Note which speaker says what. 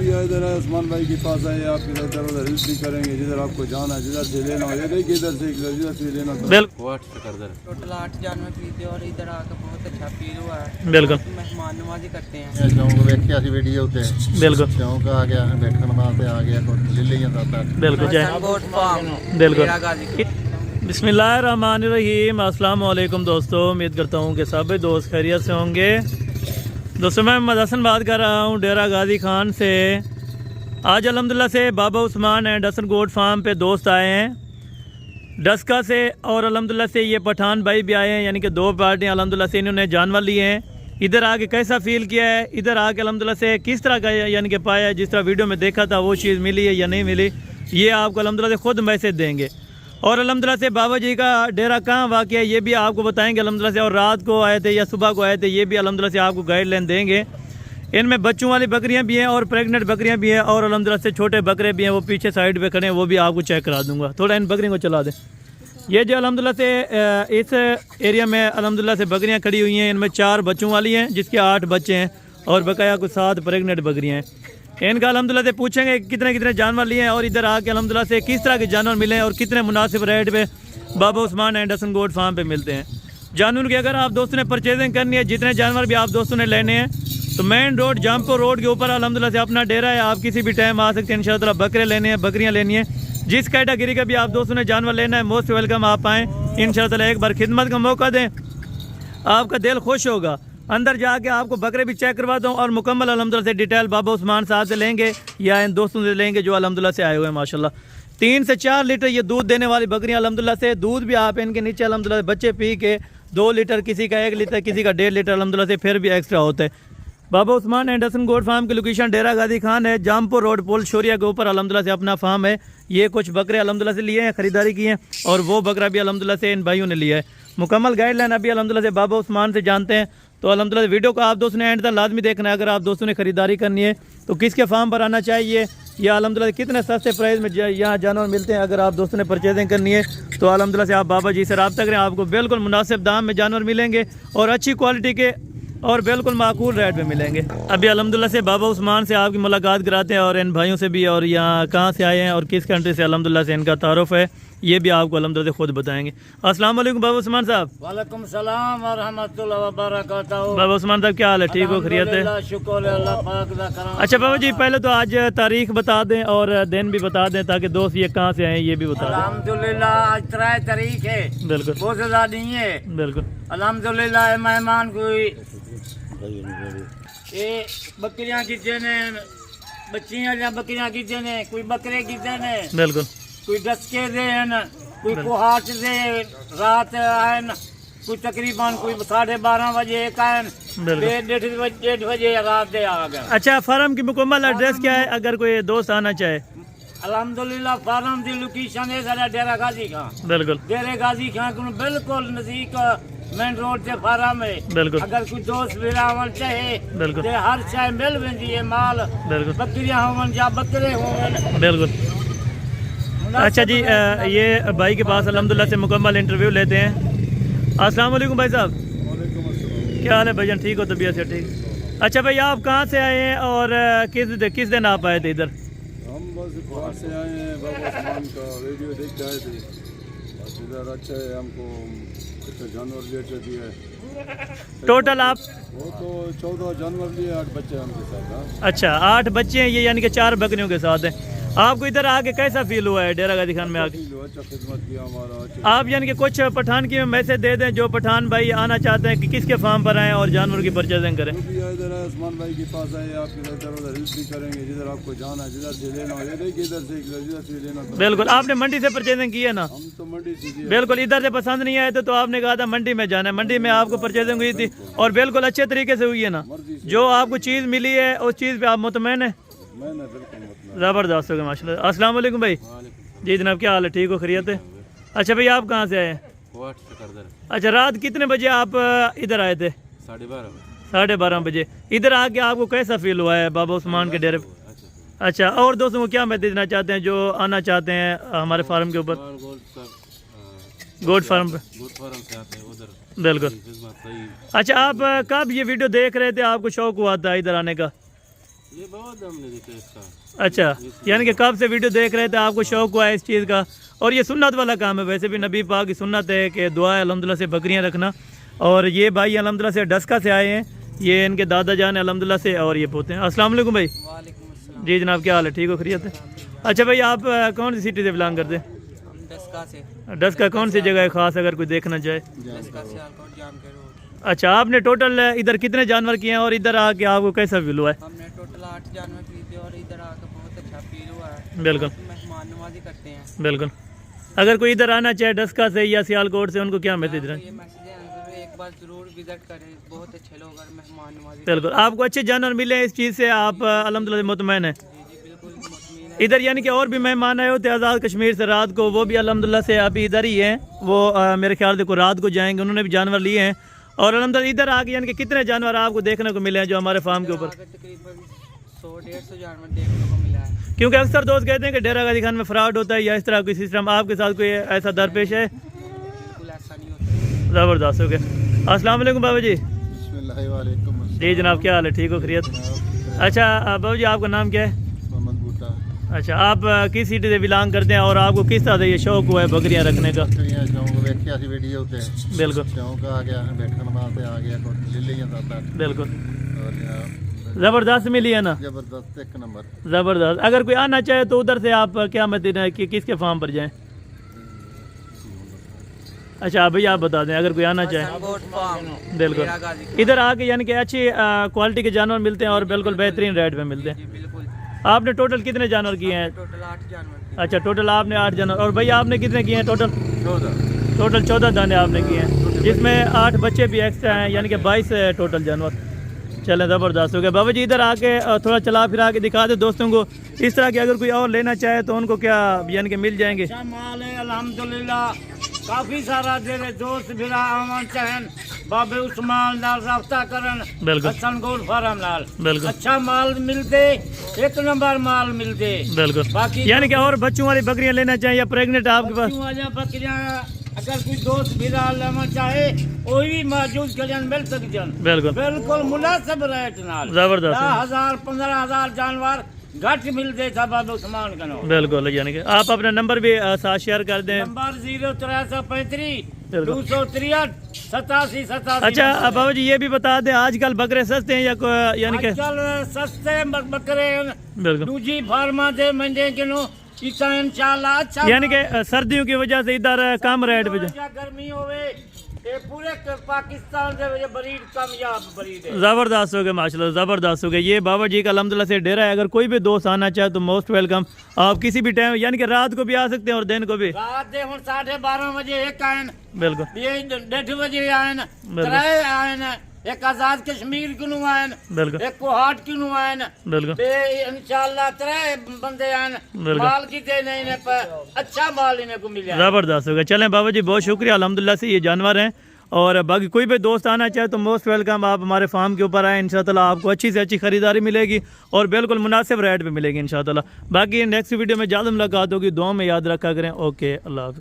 Speaker 1: भी इधर है उस्मान भाई के पास आए, आप इधर उधर हेल्प भी करेंगे, जिधर आपको जाना है, जिधर से लेना हो, ये देखिए इधर से जिधर से लेना तो
Speaker 2: बिल्कुल
Speaker 3: टोटल 8 जानवर खरीदे और इधर आकर बहुत अच्छा फील हुआ है।
Speaker 2: बिल्कुल
Speaker 3: मेहमान नवाजी करते हैं।
Speaker 4: क्योंकि वेखिया सी वीडियो उते
Speaker 2: बिल्कुल
Speaker 4: क्योंकि आ गया बैठने वास्ते आ गया कुछ ले लिया दाता
Speaker 2: बिल्कुल जय
Speaker 3: गोट फार्म
Speaker 2: बिल्कुल।
Speaker 3: डेरा गाजी।
Speaker 2: बिस्मिल्लाहिर्रहमानिर्रहीम। अस्सलाम वालेकुम दोस्तों, उम्मीद करता हूँ कि सभी दोस्त खैरियत से होंगे। दोस्तों मैं मोहम्मद हसन बात कर रहा हूँ डेरा गाजी खान से। आज अल्हम्दुलिल्लाह से Baba Usman and Hasan goat farm पे दोस्त आए हैं डस्का से, और अल्हम्दुलिल्लाह से ये पठान भाई भी आए हैं, यानी कि दो पार्टियाँ अल्हम्दुलिल्लाह से इन्होंने जानवर लिए हैं। इधर आके कैसा फ़ील किया है, इधर आके अल्हम्दुलिल्लाह से किस तरह का यानी कि पाया, जिस तरह वीडियो में देखा था वो चीज़ मिली है या नहीं मिली, ये आपको अल्हम्दुलिल्लाह से ख़ुद मैसेज देंगे। और अल्हम्दुलिल्लाह से बाबा जी का डेरा कहाँ वाक़ है ये भी आपको बताएंगे अल्हम्दुलिल्लाह से। और रात को आए थे या सुबह को आए थे ये भी अल्हम्दुलिल्लाह से आपको गाइडलाइन देंगे। इनमें बच्चों वाली बकरियां भी हैं और प्रेग्नेंट बकरियां भी हैं, और अल्हम्दुलिल्लाह से छोटे बकरे भी हैं, वो पीछे साइड पे खड़े हैं, वो भी आपको चेक करा दूंगा। थोड़ा इन बकरियों को चला दें। ये जो अल्हम्दुलिल्लाह से इस एरिया में अल्हम्दुलिल्लाह से बकरियाँ खड़ी हुई हैं, इनमें 4 बच्चों वाली हैं जिसके 8 बच्चे हैं, और बकाया कुछ 7 प्रेग्नेंट बकरियाँ हैं। इनका अल्हम्दुलिल्लाह से पूछेंगे कितने कितने जानवर लिए हैं, और इधर आके अल्हम्दुलिल्लाह से किस तरह के जानवर मिले हैं और कितने मुनासिब रेट पे Baba Usman and Hasan goat farm पे मिलते हैं। जानवर की अगर आप दोस्तों ने परचेजिंग करनी है, जितने जानवर भी आप दोस्तों ने लेने हैं, तो मेन रोड जामपुर रोड के ऊपर अल्हम्दुलिल्लाह से अपना डेरा है। आप किसी भी टाइम आ सकते हैं इंशाअल्लाह। बकरे लेने हैं, बकरियाँ लेनी है, जिस कैटेगरी का भी आप दोस्तों ने जानवर लेना है, मोस्ट वेलकम। आप आएँ इंशाअल्लाह, एक बार खिदमत का मौका दें, आपका दिल खुश होगा। अंदर जाके आपको बकरे भी चेक करवाता हूँ और मुकम्मल अल्हम्दुलिल्लाह से डिटेल बाबा उस्मान साहब से लेंगे या इन दोस्तों से लेंगे जो अल्हम्दुलिल्लाह से आए हुए हैं माशाल्लाह। 3 से 4 लीटर ये दूध देने वाली बकरियाँ अल्हम्दुलिल्लाह से। दूध भी आप इनके नीचे अल्हम्दुलिल्लाह बच्चे पी के 2 लीटर, किसी का 1 लीटर, किसी का 1.5 लीटर अल्हम्दुलिल्लाह से फिर भी एक्स्ट्रा होता है। Baba Usman and Hasan goat farm की लोकेशन डेरा गाजी खान है, जामपुर रोड पुल शोरिया के ऊपर अल्हम्दुलिल्लाह से अपना फार्म है। ये कुछ बकरे अल्हम्दुलिल्लाह से लिए हैं, ख़रीदारी की हैं, और वो बकरा भी अल्हम्दुलिल्लाह से इन भाइयों ने लिया है। मुकम्मल गाइडलाइन अभी अल्हम्दुलिल्लाह से बाबा उस्मान से जानते हैं। तो अल्हम्दुलिल्लाह वीडियो को आप दोस्तों ने एंड तक लाजमी देखना है। अगर आप दोस्तों ने ख़रीदारी करनी है तो किसके फार्म पर आना चाहिए, या अल्हम्दुलिल्लाह कितने सस्ते प्राइस में यहाँ जानवर मिलते हैं, अगर आप दोस्तों ने परचेजिंग करनी है तो अल्हम्दुलिल्लाह से आप बाबा जी से रब्ता करें। आपको बिल्कुल मुनासिब दाम में जानवर मिलेंगे और अच्छी क्वालिटी के और बिल्कुल माकूल रेट में मिलेंगे। अभी अल्हम्दुलिल्लाह से बाबा उस्मान से आपकी मुलाकात कराते हैं, और इन भाइयों से भी, और यहाँ कहाँ से आए हैं और किस कंट्री से अल्हम्दुलिल्लाह से इनका तारुफ है, ये भी आपको अल्हम्दुलिल्लाह से खुद बताएंगे। अस्सलाम वालेकुम बाबा उस्मान साहब।
Speaker 4: वालेकुम सलाम व रहमतुल्लाहि व बरकातहू।
Speaker 2: बाबा उस्मान साहब क्या हाल है, ठीक हो, खैरियत है?
Speaker 4: शुक्र है अल्लाह पाक दा करम।
Speaker 2: अच्छा बाबा जी, पहले तो आज तारीख बता दें और दिन भी बता दें ताकि दोस्त ये कहाँ से आए ये भी बता दें।
Speaker 4: अल्हम्दुलिल्लाह आज 3 तारीख है,
Speaker 2: बिल्कुल
Speaker 4: बहुत ज़्यादा नहीं है।
Speaker 2: बिल्कुल
Speaker 4: अल्हम्दुलिल्लाह मेहमान कोई ये बकरियां गिरते ने, बच्चियां या बकरियां गिरते ने, कोई बकरे गिरते ने,
Speaker 2: बिल्कुल
Speaker 4: कोई डसके दे न, कोई कोहाट दे रात आए न, कोई तकरीबन कोई 12:30 बजे एक आए, 1:30 बजे रात दे आ गए।
Speaker 2: अच्छा, फार्म की मुकम्मल एड्रेस क्या है अगर कोई दोस्त आना चाहे?
Speaker 4: अल्हम्दुलिल्लाह फार्म की लोकेशन है सारा डेरा गाजी खान।
Speaker 2: बिल्कुल
Speaker 4: डेरे गाजी खान को बिल्कुल नजदीक मेन रोड से फार्म है।
Speaker 2: बिल्कुल
Speaker 4: अगर कोई दोस्त बिरावन चाहे
Speaker 2: बिल्कुल
Speaker 4: ते हर चाय मिल वेंदी है माल,
Speaker 2: बिल्कुल
Speaker 4: बकरियां होवन या बकरे होवन।
Speaker 2: बिल्कुल। अच्छा जी, ये भाई के पास अल्हम्दुलिल्लाह से मुकम्मल इंटरव्यू लेते हैं। अस्सलाम वालेकुम भाई साहब, क्या हाल है भाईजान, ठीक हो, तबीयत से ठीक? अच्छा भाई, आप कहाँ से आए हैं और किस दिन आप आए थे इधर?
Speaker 1: हम बस बाहर से आए हैं, बाबा उस्मान का वीडियो देख के आए थे। बस इधर अच्छा है, हमको कुछ जानवर भी अच्छे दिए।
Speaker 2: टोटल आप
Speaker 1: वो तो 14 जानवर लिए, 8 बच्चे हमके साथ। हाँ
Speaker 2: अच्छा, 8 बच्चे हैं ये, यानी कि 4 बकरियों के साथ हैं। आपको इधर आके कैसा फील हुआ है डेरा गाजी खान में आके?
Speaker 1: अच्छा खिदमत किया हमारा, अच्छा।
Speaker 2: आप यानी कि कुछ पठान की मैसेज दे दें जो पठान भाई आना चाहते हैं कि किसके फार्म पर आएँ और जानवर की परचेजिंग करें।
Speaker 1: जो भी इधर है उस्मान भाई के पास आए, आप इधर उधर हेल्प भी करेंगे, जिधर आपको जाना है, जिधर से लेना हो, ये देखिए इधर से जिधर से लेना तो
Speaker 2: बिल्कुल। आपने मंडी से परचेजिंग की है ना?
Speaker 1: हम तो मंडी से दिए।
Speaker 2: बिल्कुल, इधर से पसंद नहीं आए तो आपने कहा था मंडी में जाना है, मंडी में आपको परचेजिंग हुई थी और बिल्कुल अच्छे तरीके से हुई है ना? जो आपको चीज़ मिली है उस चीज़ पे आप मुतमैन है? ज़बरदस्त हो गया माशाल्लाह। अस्सलाम वालेकुम भाई। जी जनाब, क्या हाल है, ठीक हो, खैरियत है? अच्छा भाई, आप कहाँ से आए हैं? अच्छा, रात कितने बजे आप इधर आए थे? 12:30 बजे। इधर आके आपको कैसा फील हुआ है बाबा उस्मान के डेरे? अच्छा, और दोस्तों को क्या मैसेज देना चाहते हैं जो आना चाहते हैं हमारे फार्म के ऊपर, गोट फार्म पे? बिल्कुल। अच्छा, आप कब ये वीडियो देख रहे थे, आपको शौक हुआ था इधर आने का?
Speaker 1: ये बहुत हमने देखा इसका।
Speaker 2: अच्छा, यानी कि कब से वीडियो देख रहे थे, आपको शौक हुआ है इस चीज़ का। और ये सुन्नत वाला काम है, वैसे भी नबी पाक की सुन्नत है कि दुआ है अल्हम्दुलिल्लाह से बकरियां रखना। और ये भाई अल्हम्दुलिल्लाह से डस्का से आए हैं, ये इनके दादा जान है अल्हम्दुलिल्लाह से, और ये पोते हैं। अस्सलाम वालेकुम भाई।
Speaker 3: वालेकुम अस्सलाम।
Speaker 2: जी जनाब, क्या हाल है, ठीक हो, खैरियत है? अच्छा भाई, आप कौन सी सिटी से बिलोंग करते हैं?
Speaker 3: हम डस्का से।
Speaker 2: डस्का कौन सी जगह है ख़ास, अगर कोई देखना चाहे?
Speaker 3: डस्का से आलकोट जाम के रोड।
Speaker 2: अच्छा, आपने टोटल इधर कितने जानवर किए हैं और इधर आके आपको कैसा फील हुआ है?
Speaker 3: हमने टोटल 8 जानवर खरीदे और इधर आकर बहुत अच्छा फील हुआ है।
Speaker 2: बिल्कुल
Speaker 3: मेहमान नवाजी करते हैं।
Speaker 2: बिल्कुल। अगर कोई इधर आना चाहे डस्का से या सियालकोट से, उनको क्या मैसेज
Speaker 3: तो
Speaker 2: दें?
Speaker 3: ये मैसेज है कि एक बार जरूर विजिट करें, बहुत अच्छे लोग और मेहमान नवाजी।
Speaker 2: बिल्कुल, आपको अच्छे जानवर मिले इस चीज़ से, आप अल्हम्दुलिल्लाह से मुतमईन हैं।
Speaker 3: जी बिल्कुल मुतमीन है।
Speaker 2: इधर यानी कि और भी मेहमान आए होते हैं आज़ाद कश्मीर से रात को, वो भी अल्हम्दुलिल्लाह से अभी इधर ही हैं। वो मेरे ख्याल से को रात को जाएंगे, उन्होंने भी जानवर लिए हैं। और अल्हम्दुलिल्लाह इधर आके यानी कि कितने जानवर आपको देखने को मिले हैं जो हमारे फार्म के ऊपर?
Speaker 3: आगे तकरीबन 100-150 जानवर देखने को मिला है।
Speaker 2: क्योंकि अक्सर दोस्त कहते हैं कि डेरा गाजी खान में फ्रॉड होता है या इस तरह कोई सिस्टम, आपके साथ कोई ऐसा दरपेश है?
Speaker 3: बिल्कुल ऐसा नहीं होता।
Speaker 2: ज़बरदस्त हो गया। अस्सलाम वालेकुम बाबा जी।
Speaker 1: बिस्मिल्लाहिर्रहमानिर्रहीम।
Speaker 2: जी जनाब, क्या हाल है, ठीक हो, खैरियत? अच्छा बाबा जी, आपका नाम क्या है?
Speaker 1: मोहम्मद बूटा।
Speaker 2: अच्छा, आप किस सिटी से बिलोंग करते हैं और आपको किस तरह से ये शौक हुआ है बकरियां रखने का?
Speaker 1: बकरियां शौक वेख्या सी वीडियो ते
Speaker 2: बिल्कुल
Speaker 1: शौक आ गया, देखने वास्ते आ गया, कुछ ले लिया था।
Speaker 2: बिल्कुल,
Speaker 1: और
Speaker 2: ज़बरदस्त मिली है ना?
Speaker 1: जबरदस्त, एक नंबर।
Speaker 2: ज़बरदस्त। अगर कोई आना चाहे तो उधर से आप क्या मदद है कि किसके फार्म पर जाएं? अच्छा भैया आप बता दें, अगर कोई आना चाहे।
Speaker 3: गोट फार्म
Speaker 2: बिल्कुल,
Speaker 3: डेरा गाजी खान।
Speaker 2: इधर आके यानी कि अच्छी क्वालिटी के जानवर मिलते हैं और बिल्कुल बेहतरीन रेट पे मिलते हैं।
Speaker 3: जी बिल्कुल।
Speaker 2: आपने टोटल कितने जानवर किए हैं?
Speaker 3: टोटल 8 जानवर थे।
Speaker 2: अच्छा, टोटल आपने 8 जानवर। और भैया आपने कितने किए हैं टोटल?
Speaker 1: 14।
Speaker 2: टोटल 14 दाने आपने किए हैं, जिसमें 8 बच्चे भी एक्स्ट्रा हैं, यानी कि 22 टोटल जानवर। चलें, ज़बरदस्त हो गया। बाबा जी इधर आके थोड़ा चला फिरा के दिखा दे दोस्तों को इस तरह के, अगर कोई और लेना चाहे तो उनको क्या यानी कि मिल जाएंगे?
Speaker 4: अच्छा माल है अल्हम्दुलिल्लाह, काफी सारा दे रहे दोस्त फिरा आवन चहन बाबे उस्मान नाल राब्ता करन।
Speaker 2: बिल्कुल
Speaker 4: हसन गोल फार्म नाल
Speaker 2: बिल्कुल
Speaker 4: अच्छा माल मिलते, एक नंबर माल मिलते।
Speaker 2: बिल्कुल।
Speaker 4: बाकी
Speaker 2: यानी कि और बच्चों वाली बकरियां लेना चाहिए या प्रेग्नेंट आपके पास?
Speaker 4: बकरियां अगर कोई दोस्त फिरा लेना चाहे वही भी मौजूद कजन मिल सकते हैं।
Speaker 2: बिल्कुल
Speaker 4: बिल्कुल मुनासिब रेट नाल।
Speaker 2: जबरदस्त।
Speaker 4: 10,000 15,000 जानवर घट मिलते था बाबे उस्मान का नाम।
Speaker 2: बिल्कुल, यानी कि आप अपना नंबर भी साथ शेयर कर दें।
Speaker 4: नंबर 0335
Speaker 2: बिल्कुल।
Speaker 4: 263 87 87।
Speaker 2: अच्छा बाबा जी ये भी बता दें, आजकल बकरे सस्ते हैं या यानी कि?
Speaker 4: आजकल सस्ते बकरे
Speaker 2: बिल्कुल,
Speaker 4: दूजी फार्मा दे मंडे किलो इतना इंशाल्लाह अच्छा।
Speaker 2: यानी कि सर्दियों की वजह से इधर कम रेट पे।
Speaker 4: गर्मी होवे ये पूरे पाकिस्तान दे वजह ब्रीड कामयाब ब्रीड है।
Speaker 2: ज़बरदस्त हो गए माशाल्लाह, ज़बरदस्त हो गए। ये बाबा जी का अल्हम्दुलिल्लाह से डेरा है, अगर कोई भी दोस्त आना चाहे तो मोस्ट वेलकम। आप किसी भी टाइम यानी कि रात को भी आ सकते हैं और दिन को भी।
Speaker 4: रात दे हुन 12:30 बजे एक आयन,
Speaker 2: बिल्कुल
Speaker 4: ये 1:30 बजे आयन, 3 आयन, एक आजाद कश्मीर किनू आयन,
Speaker 2: बिल्कुल
Speaker 4: एक कोहाट किनू आयन।
Speaker 2: बिल्कुल
Speaker 4: बे इंशाल्लाह 3 बंदे आयन।
Speaker 2: बिल्कुल।
Speaker 4: माल की दे नहीं ने पर अच्छा माल इन्हें को मिला।
Speaker 2: ज़बरदस्त हो गया। चलें बाबा जी, बहुत शुक्रिया, अल्हम्दुलिल्लाह से ये जानवर हैं। और बाकी कोई भी दोस्त आना चाहे तो मोस्ट वेलकम, आप हमारे फार्म के ऊपर आए, इंशाअल्लाह आपको अच्छी से अच्छी खरीदारी मिलेगी और बिल्कुल मुनासिब रेट पे मिलेगी इंशाअल्लाह। बाकी नेक्स्ट वीडियो में जल्द मुलाकात होगी, दुआ में याद रखा करें। ओके, अल्लाह हाफ़िज़।